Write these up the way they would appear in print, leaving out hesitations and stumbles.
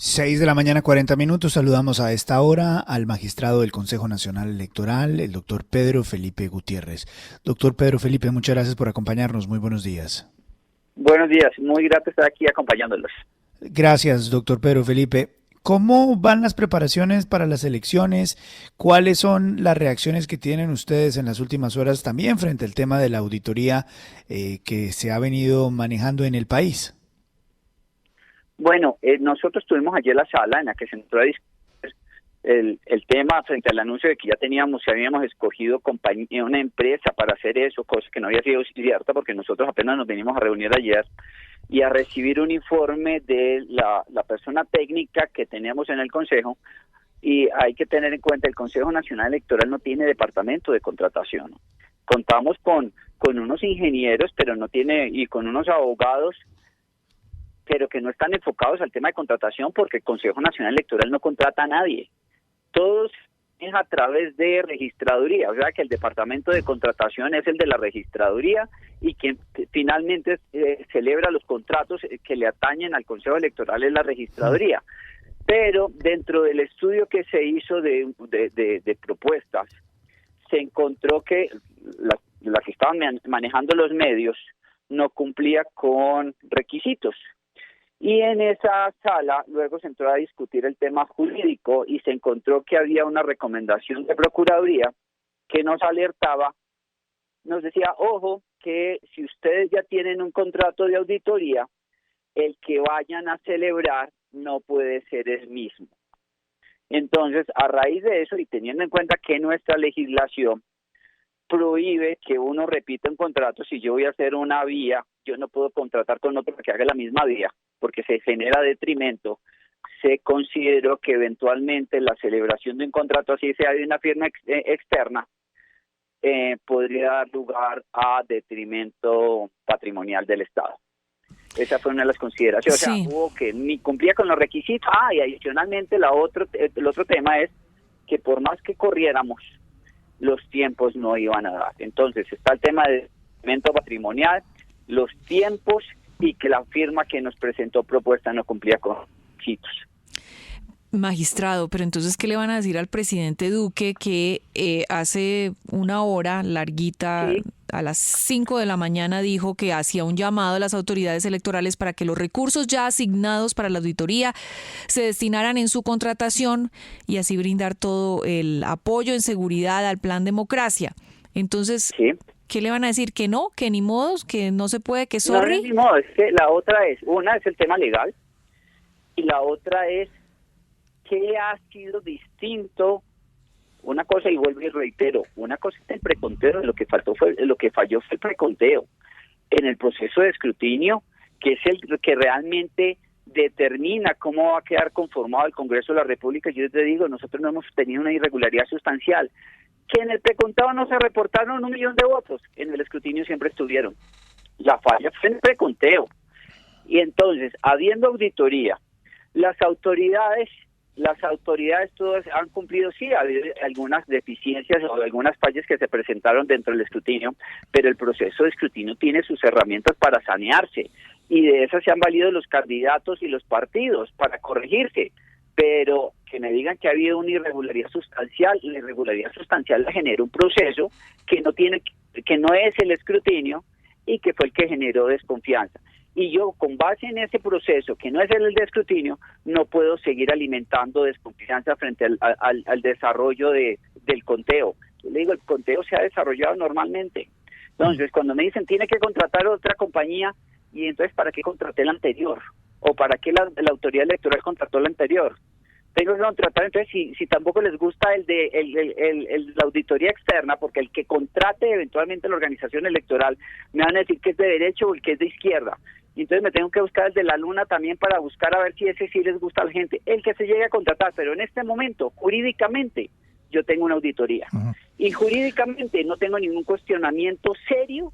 6 de la mañana, 40 minutos. Saludamos a esta hora al magistrado del Consejo Nacional Electoral, el doctor Pedro Felipe Gutiérrez. Doctor Pedro Felipe, muchas gracias por acompañarnos. Muy buenos días. Buenos días, muy grato estar aquí acompañándolos. Gracias, doctor Pedro Felipe. ¿Cómo van las preparaciones para las elecciones? ¿Cuáles son las reacciones que tienen ustedes en las últimas horas también frente al tema de la auditoría que se ha venido manejando en el país? Bueno, nosotros tuvimos ayer la sala en la que se entró a discutir el tema frente al anuncio de que ya habíamos escogido una empresa para hacer eso, cosa que no había sido cierta porque nosotros apenas nos venimos a reunir ayer y a recibir un informe de la persona técnica que tenemos en el Consejo. Y hay que tener en cuenta, el Consejo Nacional Electoral no tiene departamento de contratación. Contamos con unos ingenieros, pero no tiene, y con unos abogados, pero que no están enfocados al tema de contratación porque el Consejo Nacional Electoral no contrata a nadie. Todos es a través de registraduría, o sea que el departamento de contratación es el de la registraduría y quien finalmente celebra los contratos que le atañen al Consejo Electoral es la registraduría. Pero dentro del estudio que se hizo de propuestas, se encontró que la que estaban manejando los medios no cumplía con requisitos. Y en esa sala luego se entró a discutir el tema jurídico y se encontró que había una recomendación de Procuraduría que nos alertaba, nos decía, ojo, que si ustedes ya tienen un contrato de auditoría, el que vayan a celebrar no puede ser el mismo. Entonces, a raíz de eso y teniendo en cuenta que nuestra legislación prohíbe que uno repita un contrato, si yo voy a hacer una vía, yo no puedo contratar con otro que haga la misma vía, porque se genera detrimento. Se consideró que eventualmente la celebración de un contrato, así sea de una firma externa, podría dar lugar a detrimento patrimonial del Estado. Esa fue una de las consideraciones. Sí. O sea, hubo que ni cumplía con los requisitos. Y adicionalmente el otro tema es que por más que corriéramos, los tiempos no iban a dar. Entonces está el tema de detrimento patrimonial, los tiempos y que la firma que nos presentó propuesta no cumplía con los requisitos. Magistrado, pero entonces, ¿qué le van a decir al presidente Duque que hace una hora larguita, sí, a las 5 de la mañana, dijo que hacía un llamado a las autoridades electorales para que los recursos ya asignados para la auditoría se destinaran en su contratación y así brindar todo el apoyo en seguridad al plan democracia? Entonces, sí, ¿qué le van a decir? ¿Que no? ¿Que ni modos? ¿Que no se puede? ¿Que sorry? No, ni modo. Es que la otra es, una es el tema legal y la otra es que ha sido distinto. Una cosa, y vuelvo y reitero, una cosa es el preconteo, lo que falló fue el preconteo en el proceso de escrutinio, que es el que realmente determina cómo va a quedar conformado el Congreso de la República. Yo te digo, nosotros no hemos tenido una irregularidad sustancial, que en el preconteo no se reportaron 1 millón de votos, en el escrutinio siempre estuvieron. La falla fue en el preconteo. Y entonces, habiendo auditoría, las autoridades todas han cumplido. Sí, ha habido algunas deficiencias o algunas fallas que se presentaron dentro del escrutinio, pero el proceso de escrutinio tiene sus herramientas para sanearse y de esas se han valido los candidatos y los partidos para corregirse. Pero que me digan que ha habido una irregularidad sustancial, la irregularidad sustancial la genera un proceso que no es el escrutinio y que fue el que generó desconfianza. Y yo, con base en ese proceso, que no es el de escrutinio, no puedo seguir alimentando desconfianza frente al desarrollo del conteo. Yo le digo, el conteo se ha desarrollado normalmente. Entonces, cuando me dicen, tiene que contratar otra compañía, y entonces, ¿para qué contraté la anterior? ¿O para qué la autoridad electoral contrató la anterior? Tengo que contratar, entonces, si tampoco les gusta la auditoría externa, porque el que contrate eventualmente la organización electoral, me van a decir que es de derecho o el que es de izquierda. Y entonces me tengo que buscar el de la luna también para buscar a ver si ese sí les gusta a la gente. El que se llegue a contratar, pero en este momento, jurídicamente, yo tengo una auditoría. Uh-huh. Y jurídicamente no tengo ningún cuestionamiento serio,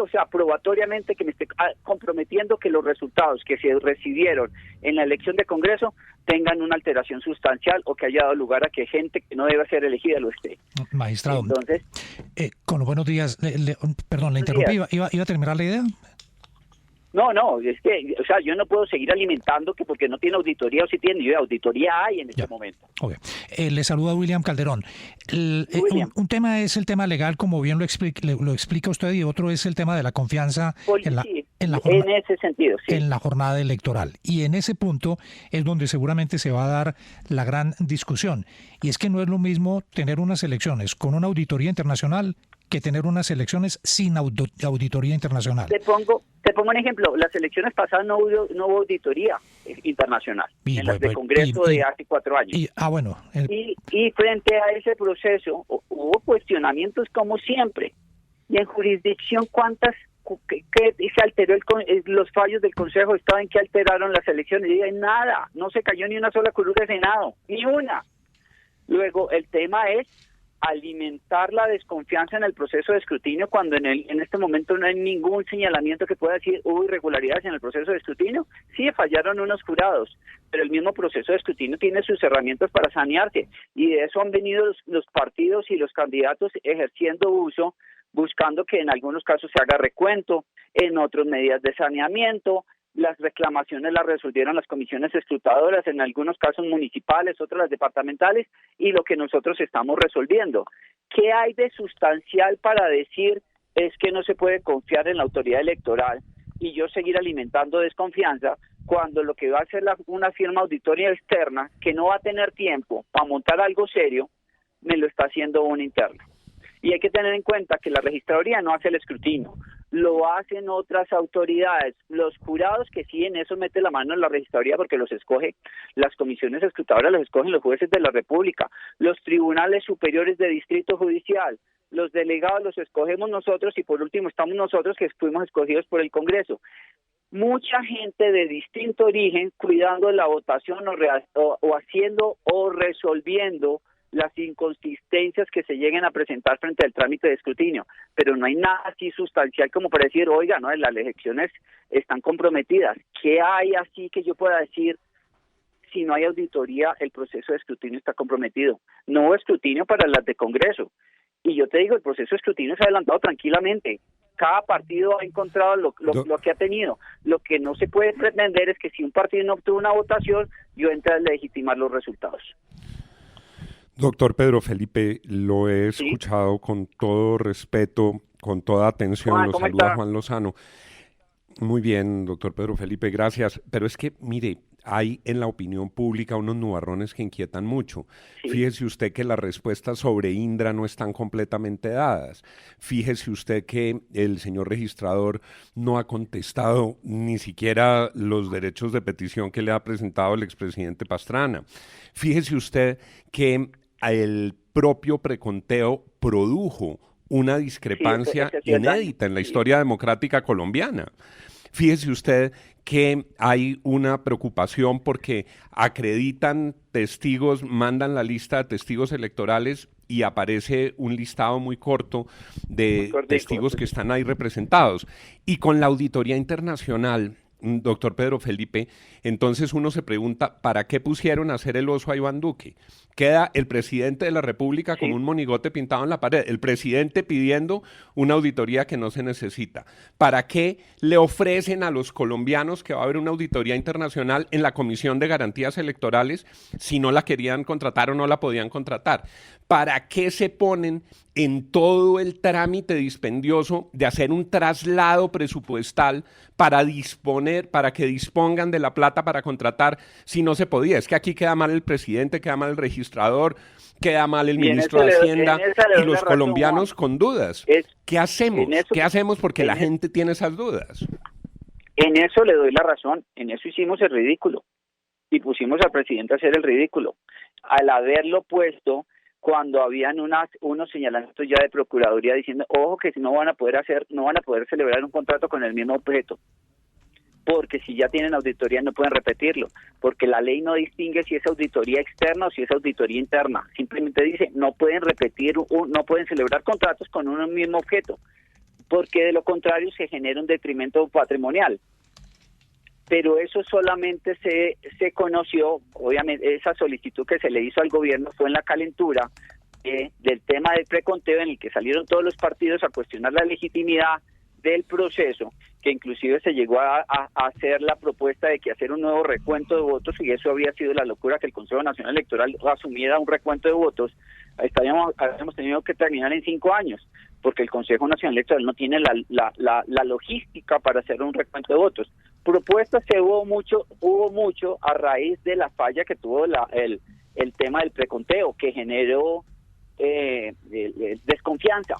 o sea, probatoriamente, que me esté comprometiendo que los resultados que se recibieron en la elección de Congreso tengan una alteración sustancial o que haya dado lugar a que gente que no debe ser elegida lo esté. Magistrado, entonces, con los buenos días, perdón, le interrumpí, ¿iba a terminar la idea? No, es que, o sea, yo no puedo seguir alimentando que porque no tiene auditoría o si tiene, y auditoría hay en este momento. Okay. Le saluda William Calderón. William. Un tema es el tema legal, como bien lo explica usted, y otro es el tema de la confianza en ese sentido, sí. En la jornada electoral. Y en ese punto es donde seguramente se va a dar la gran discusión. Y es que no es lo mismo tener unas elecciones con una auditoría internacional que tener unas elecciones sin auditoría internacional. Te pongo un ejemplo. Las elecciones pasadas no hubo auditoría internacional en las de Congreso de hace 4 años. Y frente a ese proceso hubo cuestionamientos como siempre. Y en jurisdicción, ¿qué se alteró los fallos del Consejo de Estado en que alteraron las elecciones? Y nada, no se cayó ni una sola curul de Senado, ni una. Luego, el tema es alimentar la desconfianza en el proceso de escrutinio cuando en este momento no hay ningún señalamiento que pueda decir hubo irregularidades en el proceso de escrutinio. Sí, fallaron unos jurados, pero el mismo proceso de escrutinio tiene sus herramientas para sanearse, y de eso han venido los partidos y los candidatos ejerciendo uso, buscando que en algunos casos se haga recuento, en otros medidas de saneamiento. Las reclamaciones las resolvieron las comisiones escrutadoras, en algunos casos municipales, otros las departamentales, y lo que nosotros estamos resolviendo. ¿Qué hay de sustancial para decir es que no se puede confiar en la autoridad electoral y yo seguir alimentando desconfianza cuando lo que va a hacer una firma auditoria externa que no va a tener tiempo para montar algo serio, me lo está haciendo una interna? Y hay que tener en cuenta que la registraduría no hace el escrutinio, lo hacen otras autoridades. Los jurados, que sí en eso mete la mano en la registraduría porque los escoge las comisiones escrutadoras, los escogen los jueces de la República, los tribunales superiores de distrito judicial, los delegados los escogemos nosotros, y por último estamos nosotros, que fuimos escogidos por el Congreso. Mucha gente de distinto origen cuidando la votación o haciendo o resolviendo las inconsistencias que se lleguen a presentar frente al trámite de escrutinio, pero no hay nada así sustancial como para decir, oiga, no, las elecciones están comprometidas. ¿Qué hay así que yo pueda decir? Si no hay auditoría, el proceso de escrutinio está comprometido. No hubo escrutinio para las de Congreso. Y yo te digo, el proceso de escrutinio se ha adelantado tranquilamente. Cada partido ha encontrado lo que ha tenido. Lo que no se puede pretender es que si un partido no obtuvo una votación, yo entre a legitimar los resultados. Doctor Pedro Felipe, lo he escuchado con todo respeto, con toda atención. Lo saluda Juan Lozano. Muy bien, doctor Pedro Felipe, gracias. Pero es que, mire, hay en la opinión pública unos nubarrones que inquietan mucho. Sí. Fíjese usted que las respuestas sobre Indra no están completamente dadas. Fíjese usted que el señor registrador no ha contestado ni siquiera los derechos de petición que le ha presentado el expresidente Pastrana. Fíjese usted que el propio preconteo produjo una discrepancia inédita en la historia democrática colombiana. Fíjese usted que hay una preocupación porque acreditan testigos, mandan la lista de testigos electorales y aparece un listado muy corto de testigos que están ahí representados. Y con la auditoría internacional, doctor Pedro Felipe, entonces uno se pregunta, ¿para qué pusieron a hacer el oso a Iván Duque? Queda el presidente de la República con un monigote pintado en la pared, el presidente pidiendo una auditoría que no se necesita. ¿Para qué le ofrecen a los colombianos que va a haber una auditoría internacional en la Comisión de Garantías Electorales si no la querían contratar o no la podían contratar? ¿Para qué se ponen en todo el trámite dispendioso de hacer un traslado presupuestal para que dispongan de la plata para contratar si no se podía? Es que aquí queda mal el presidente, queda mal el registrador, queda mal el ministro de Hacienda y los colombianos con dudas. ¿Qué hacemos? ¿Qué hacemos? Porque la gente tiene esas dudas. En eso le doy la razón, en eso hicimos el ridículo y pusimos al presidente a hacer el ridículo. Al haberlo puesto cuando habían unos señalamientos ya de Procuraduría diciendo, ojo, que no van a poder celebrar un contrato con el mismo objeto, porque si ya tienen auditoría no pueden repetirlo, porque la ley no distingue si es auditoría externa o si es auditoría interna, simplemente dice, no pueden no pueden celebrar contratos con un mismo objeto, porque de lo contrario se genera un detrimento patrimonial. Pero eso solamente se conoció, obviamente esa solicitud que se le hizo al gobierno fue en la calentura del tema del preconteo, en el que salieron todos los partidos a cuestionar la legitimidad del proceso, que inclusive se llegó a hacer la propuesta de que hacer un nuevo recuento de votos, y eso habría sido la locura, que el Consejo Nacional Electoral asumiera un recuento de votos, habríamos tenido que terminar en 5 años, porque el Consejo Nacional Electoral no tiene la logística para hacer un recuento de votos. Propuestas hubo mucho a raíz de la falla que tuvo el tema del preconteo, que generó desconfianza,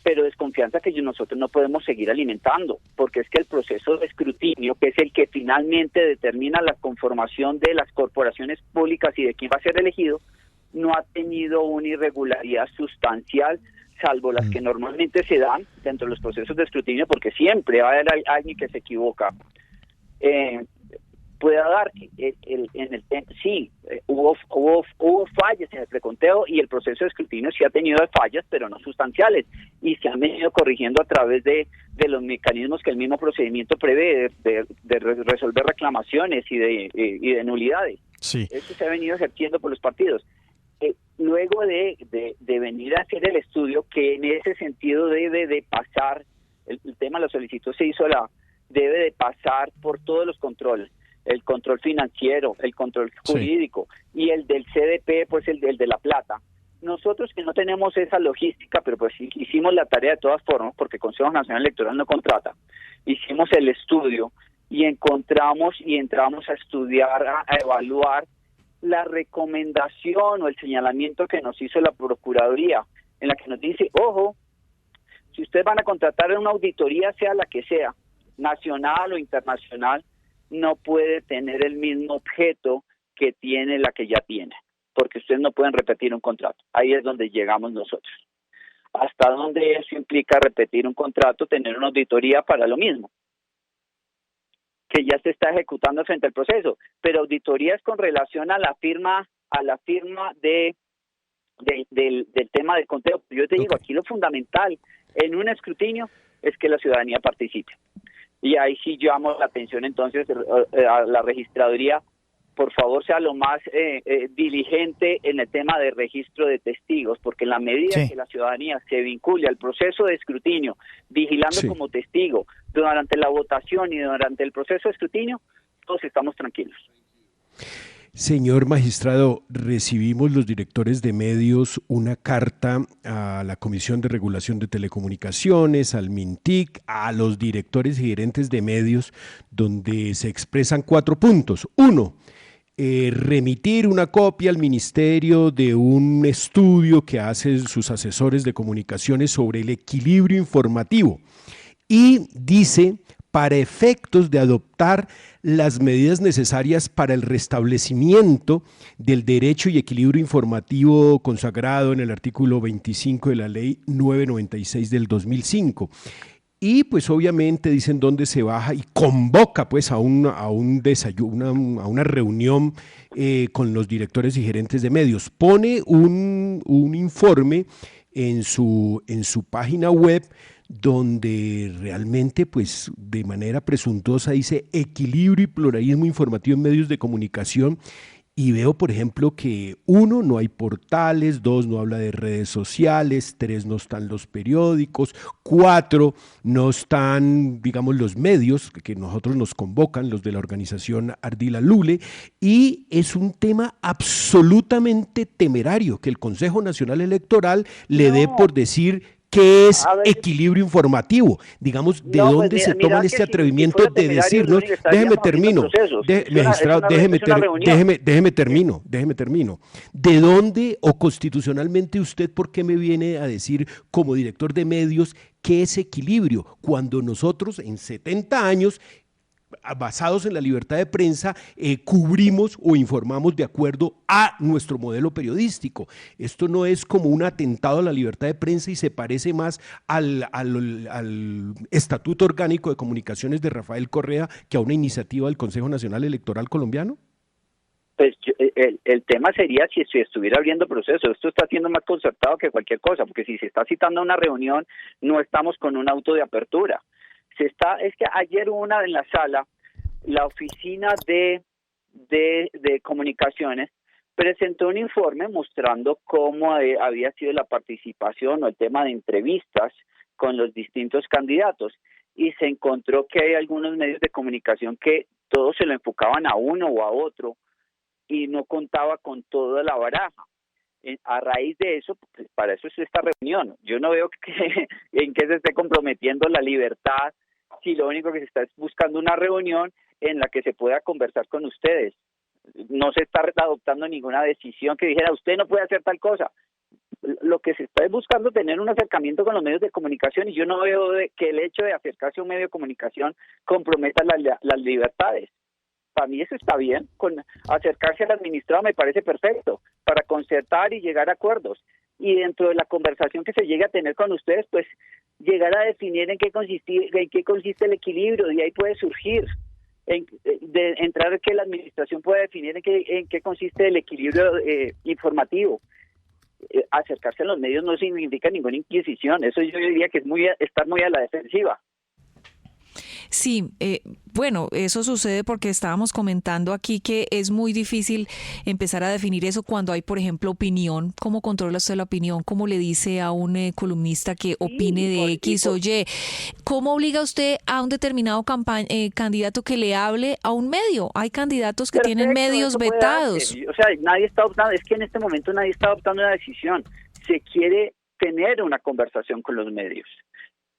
pero desconfianza que nosotros no podemos seguir alimentando, porque es que el proceso de escrutinio, que es el que finalmente determina la conformación de las corporaciones públicas y de quién va a ser elegido, no ha tenido una irregularidad sustancial, salvo las que normalmente se dan dentro de los procesos de escrutinio, porque siempre va a haber alguien que se equivoca. Pueda dar hubo fallas en el preconteo, y el proceso de escrutinio sí ha tenido fallas, pero no sustanciales, y se han venido corrigiendo a través de los mecanismos que el mismo procedimiento prevé de resolver reclamaciones y de nulidades. Sí. Eso se ha venido ejerciendo por los partidos. Luego de venir a hacer el estudio, que en ese sentido debe de pasar, el tema de la solicitud debe de pasar por todos los controles, el control financiero, el control jurídico, sí, y el del CDP, pues el de la plata. Nosotros, que no tenemos esa logística, pero pues hicimos la tarea de todas formas, porque el Consejo Nacional Electoral no contrata, hicimos el estudio y entramos a estudiar, a evaluar la recomendación o el señalamiento que nos hizo la Procuraduría, en la que nos dice: ojo, si ustedes van a contratar una auditoría, sea la que sea, nacional o internacional, no puede tener el mismo objeto que tiene la que ya tiene, porque ustedes no pueden repetir un contrato. Ahí es donde llegamos nosotros. ¿Hasta dónde eso implica repetir un contrato, tener una auditoría para lo mismo, que ya se está ejecutando frente al proceso? Pero auditorías con relación a la firma del tema del conteo. Yo te digo, aquí lo fundamental en un escrutinio es que la ciudadanía participe. Y ahí sí llamo la atención entonces a la registraduría: por favor, sea lo más diligente en el tema de registro de testigos, porque en la medida que la ciudadanía se vincule al proceso de escrutinio, vigilando como testigo durante la votación y durante el proceso de escrutinio, todos estamos tranquilos. Señor magistrado, recibimos los directores de medios una carta a la Comisión de Regulación de Telecomunicaciones, al MINTIC, a los directores y gerentes de medios, donde se expresan 4 puntos. 1, remitir una copia al ministerio de un estudio que hacen sus asesores de comunicaciones sobre el equilibrio informativo. Y dice: para efectos de adoptar las medidas necesarias para el restablecimiento del derecho y equilibrio informativo consagrado en el artículo 25 de la Ley 996 del 2005. Y pues obviamente dicen dónde se baja y convoca pues a un desayuno, a una reunión con los directores y gerentes de medios. Pone un informe en su página web, donde realmente pues de manera presuntuosa dice equilibrio y pluralismo informativo en medios de comunicación, y veo por ejemplo que 1, no hay portales, 2, no habla de redes sociales, 3, no están los periódicos, 4, no están, digamos, los medios que nosotros nos convocan, los de la organización Ardila Lule, y es un tema absolutamente temerario que el Consejo Nacional Electoral le dé por decir ¿qué es equilibrio informativo? Digamos, ¿de dónde se toman este atrevimiento de decirnos? Déjeme termino. Magistrado, déjeme termino. ¿De dónde o constitucionalmente usted por qué me viene a decir como director de medios qué es equilibrio? Cuando nosotros en 70 años, basados en la libertad de prensa, cubrimos o informamos de acuerdo a nuestro modelo periodístico. Esto no es como un atentado a la libertad de prensa y se parece más al Estatuto Orgánico de Comunicaciones de Rafael Correa que a una iniciativa del Consejo Nacional Electoral colombiano. Pues el tema sería si estuviera abriendo proceso. Esto está siendo más concertado que cualquier cosa, porque si se está citando a una reunión, no estamos con un auto de apertura. Es que ayer en la sala, la oficina de comunicaciones presentó un informe mostrando cómo había sido la participación o el tema de entrevistas con los distintos candidatos, y se encontró que hay algunos medios de comunicación que todos se lo enfocaban a uno o a otro y no contaba con toda la baraja. A raíz de eso, pues para eso es esta reunión. Yo no veo en qué se esté comprometiendo la libertad, si lo único que se está es buscando una reunión en la que se pueda conversar con ustedes. No se está adoptando ninguna decisión que dijera usted no puede hacer tal cosa. Lo que se está es buscando tener un acercamiento con los medios de comunicación, y yo no veo que el hecho de acercarse a un medio de comunicación comprometa las libertades. Para mí eso está bien, con acercarse al administrado me parece perfecto, para concertar y llegar a acuerdos. Y dentro de la conversación que se llegue a tener con ustedes, pues llegar a definir en qué consiste el equilibrio, y ahí puede surgir, de entrar que la administración pueda definir en qué consiste el equilibrio informativo. Acercarse a los medios no significa ninguna inquisición, eso yo diría que es estar muy a la defensiva. Sí, bueno, eso sucede porque estábamos comentando aquí que es muy difícil empezar a definir eso cuando hay, por ejemplo, opinión. ¿Cómo controla usted la opinión? ¿Cómo le dice a un columnista que opine de X o Y? ¿Cómo obliga usted a un determinado candidato que le hable a un medio? Hay candidatos que tienen medios vetados. O sea, nadie está adoptando, es que en este momento nadie está adoptando una decisión. Se quiere tener una conversación con los medios.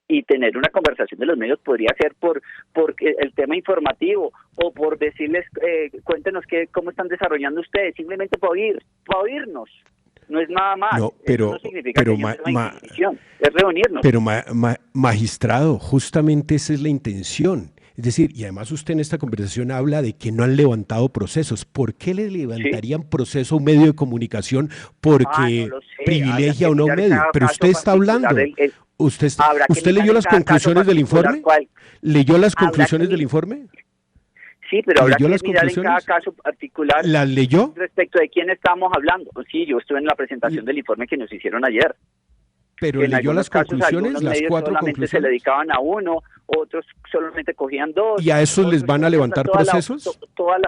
Y tener una conversación de los medios podría ser por el tema informativo, o por decirles, cuéntenos cómo están desarrollando ustedes, simplemente para oírnos. No es nada más. No, pero, eso no significa es reunirnos. Pero magistrado, justamente esa es la intención. Es decir, y además usted en esta conversación habla de que no han levantado procesos. ¿Por qué le levantarían proceso a un medio de comunicación? Porque no lo sé, privilegia o no un medio. Pero usted está hablando. ¿Usted leyó las conclusiones del informe? ¿Leyó las conclusiones del informe? Sí, pero habrá que mirar en cada caso particular. ¿Las leyó? Respecto de quién estamos hablando. Sí, yo estuve en la presentación del informe que nos hicieron ayer. Pero leyó las conclusiones, las 4 conclusiones. Se le dedicaban a uno, otros solamente cogían 2. ¿Y a esos les van a levantar procesos?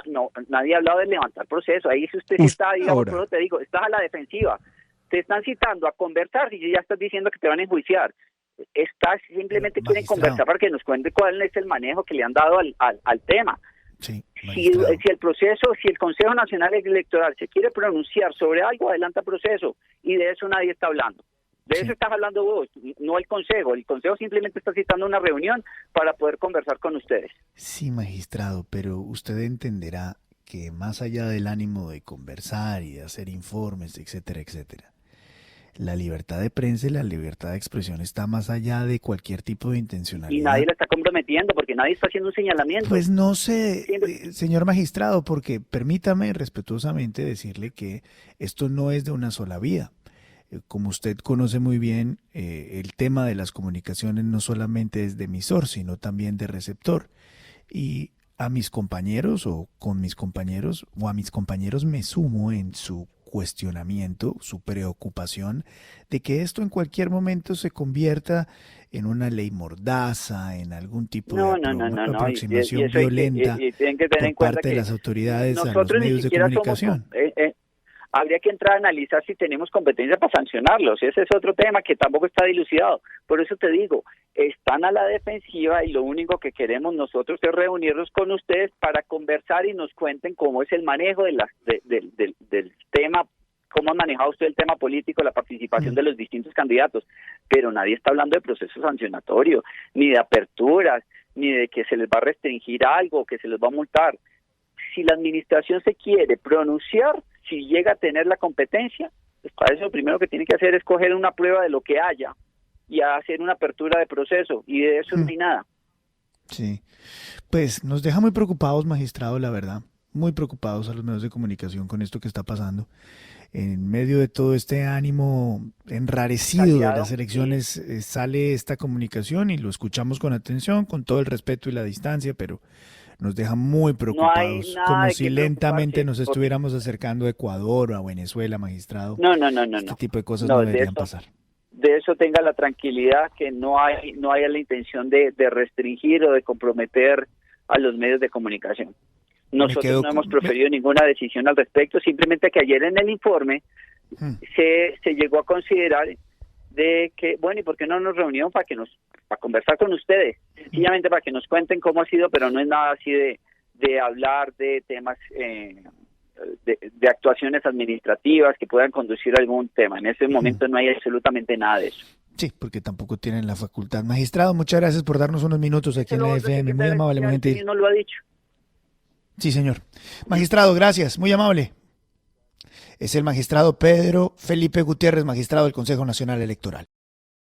No, nadie ha hablado de levantar procesos. Ahí si usted está, digamos, pero te digo, estás a la defensiva. Te están citando a conversar y ya estás diciendo que te van a enjuiciar. Simplemente quieren conversar para que nos cuente cuál es el manejo que le han dado al tema. Sí, si el Consejo Nacional Electoral se quiere pronunciar sobre algo, adelanta proceso, y de eso nadie está hablando. De eso estás hablando vos, no el Consejo. El Consejo simplemente está citando una reunión para poder conversar con ustedes. Sí, magistrado, pero usted entenderá que más allá del ánimo de conversar y de hacer informes, etcétera, etcétera, la libertad de prensa y la libertad de expresión está más allá de cualquier tipo de intencionalidad. Y nadie la está comprometiendo porque nadie está haciendo un señalamiento. Pues no sé, señor magistrado, porque permítame respetuosamente decirle que esto no es de una sola vía. Como usted conoce muy bien, el tema de las comunicaciones no solamente es de emisor, sino también de receptor. Y a mis compañeros o con mis compañeros o a mis compañeros me sumo en su cuestionamiento, su preocupación de que esto en cualquier momento se convierta en una ley mordaza, en algún tipo de aproximación violenta por parte de las autoridades a los medios de comunicación. Habría que entrar a analizar si tenemos competencia para sancionarlos. Ese es otro tema que tampoco está dilucidado. Por eso te digo, están a la defensiva y lo único que queremos nosotros es reunirnos con ustedes para conversar y nos cuenten cómo es el manejo del tema, cómo ha manejado usted el tema político, la participación de los distintos candidatos. Pero nadie está hablando de proceso sancionatorio, ni de aperturas, ni de que se les va a restringir algo, que se les va a multar. Si la administración se quiere pronunciar, si llega a tener la competencia, pues para eso lo primero que tiene que hacer es coger una prueba de lo que haya y hacer una apertura de proceso, y de eso no hay nada. Sí, pues nos deja muy preocupados, magistrado, la verdad, muy preocupados a los medios de comunicación con esto que está pasando. En medio de todo este ánimo enrarecido de las elecciones, sale esta comunicación y lo escuchamos con atención, con todo el respeto y la distancia, pero nos deja muy preocupados, como si lentamente nos estuviéramos acercando a Ecuador o a Venezuela, magistrado. No. Este tipo de cosas no deberían pasar. De eso tenga la tranquilidad, que no hay la intención de restringir o de comprometer a los medios de comunicación. Nosotros no hemos proferido ninguna decisión al respecto, simplemente que ayer en el informe se llegó a considerar de que, bueno, ¿y por qué no nos reunimos para conversar con ustedes? Sencillamente para que nos cuenten cómo ha sido, pero no es nada así de hablar de temas, de actuaciones administrativas que puedan conducir a algún tema. En ese momento no hay absolutamente nada de eso. Sí, porque tampoco tienen la facultad. Magistrado, muchas gracias por darnos unos minutos aquí en la FM. Muy amablemente. No lo ha dicho. Sí, señor. Magistrado, gracias. Muy amable. Es el magistrado Pedro Felipe Gutiérrez, magistrado del Consejo Nacional Electoral.